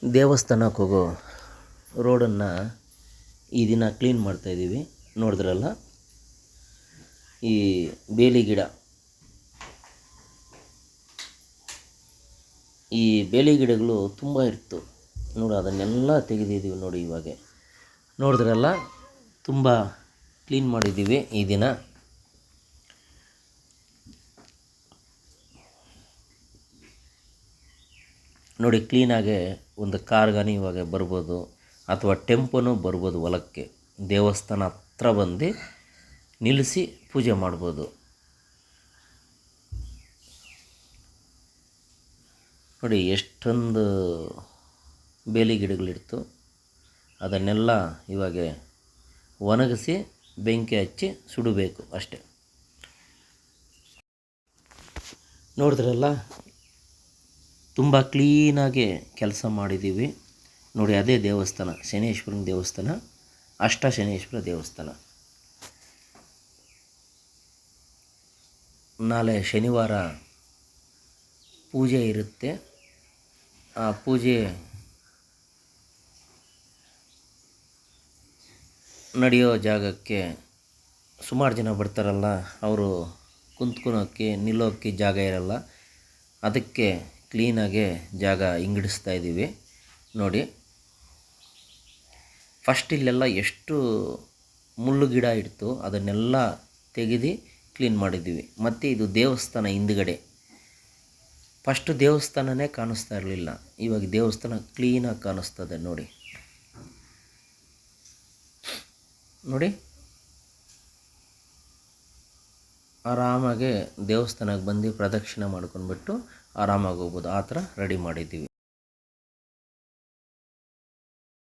ದೇವಸ್ಥಾನಕ್ಕೆ ಹೋಗೋ ರೋಡನ್ನು ಈ ದಿನ ಕ್ಲೀನ್ ಮಾಡ್ತಾಯಿದ್ದೀವಿ. ನೋಡಿದ್ರಲ್ಲ, ಈ ಬೇಲಿ ಗಿಡ, ಈ ಬೇಲಿ ಗಿಡಗಳು ತುಂಬ ಇತ್ತು ನೋಡಿ, ಅದನ್ನೆಲ್ಲ ತೆಗೆದಿದ್ದೀವಿ ನೋಡಿ. ಇವಾಗ ನೋಡಿದ್ರಲ್ಲ, ತುಂಬ ಕ್ಲೀನ್ ಮಾಡಿದ್ದೀವಿ ಈ ದಿನ. ನೋಡಿ, ಕ್ಲೀನಾಗೆ ಒಂದು ಕಾರ್ಗಾನಿ ಇವಾಗ ಬರ್ಬೋದು, ಅಥವಾ ಟೆಂಪೋನೂ ಬರ್ಬೋದು ಹೊಲಕ್ಕೆ. ದೇವಸ್ಥಾನ ಹತ್ರ ಬಂದು ನಿಲ್ಲಿಸಿ ಪೂಜೆ ಮಾಡ್ಬೋದು. ನೋಡಿ, ಎಷ್ಟೊಂದು ಬೇಲಿ ಗಿಡಗಳಿಡ್ತು. ಅದನ್ನೆಲ್ಲ ಇವಾಗ ಒಣಗಿಸಿ ಬೆಂಕಿ ಹಚ್ಚಿ ಸುಡಬೇಕು ಅಷ್ಟೆ. ನೋಡಿದ್ರಲ್ಲ, ತುಂಬ ಕ್ಲೀನಾಗಿ ಕೆಲಸ ಮಾಡಿದ್ದೀವಿ ನೋಡಿ. ಅದೇ ದೇವಸ್ಥಾನ, ಶನೇಶ್ವರನ ದೇವಸ್ಥಾನ, ಶನೇಶ್ವರ ದೇವಸ್ಥಾನ. ನಾಳೆ ಶನಿವಾರ ಪೂಜೆ ಇರುತ್ತೆ. ಆ ಪೂಜೆ ನಡೆಯೋ ಜಾಗಕ್ಕೆ ಸುಮಾರು ಜನ ಬರ್ತಾರಲ್ಲ, ಅವರು ಕುಂತ್ಕೊಳೋಕ್ಕೆ ನಿಲ್ಲೋಕ್ಕೆ ಜಾಗ ಇರಲ್ಲ. ಅದಕ್ಕೆ ಕ್ಲೀನಾಗೆ ಜಾಗ ಇಂಗಿಡಿಸ್ತಾ ಇದ್ದೀವಿ ನೋಡಿ. ಫಸ್ಟ್ ಇಲ್ಲೆಲ್ಲ ಎಷ್ಟು ಮುಳ್ಳು ಗಿಡ ಇಡ್ತು, ಅದನ್ನೆಲ್ಲ ತೆಗೆದು ಕ್ಲೀನ್ ಮಾಡಿದ್ದೀವಿ. ಮತ್ತು ಇದು ದೇವಸ್ಥಾನ ಹಿಂದುಗಡೆ. ಫಸ್ಟು ದೇವಸ್ಥಾನನೇ ಕಾಣಿಸ್ತಾ ಇರಲಿಲ್ಲ, ಇವಾಗ ದೇವಸ್ಥಾನ ಕ್ಲೀನಾಗಿ ಕಾಣಿಸ್ತದೆ ನೋಡಿ. ನೋಡಿ, ಆರಾಮಾಗಿ ದೇವಸ್ಥಾನಕ್ಕೆ ಬಂದು ಪ್ರದಕ್ಷಿಣೆ ಮಾಡ್ಕೊಂಡ್ಬಿಟ್ಟು ಆರಾಮಾಗಿ ಹೋಗ್ಬೋದು. ಆ ಥರ ರೆಡಿ ಮಾಡಿದ್ದೀವಿ.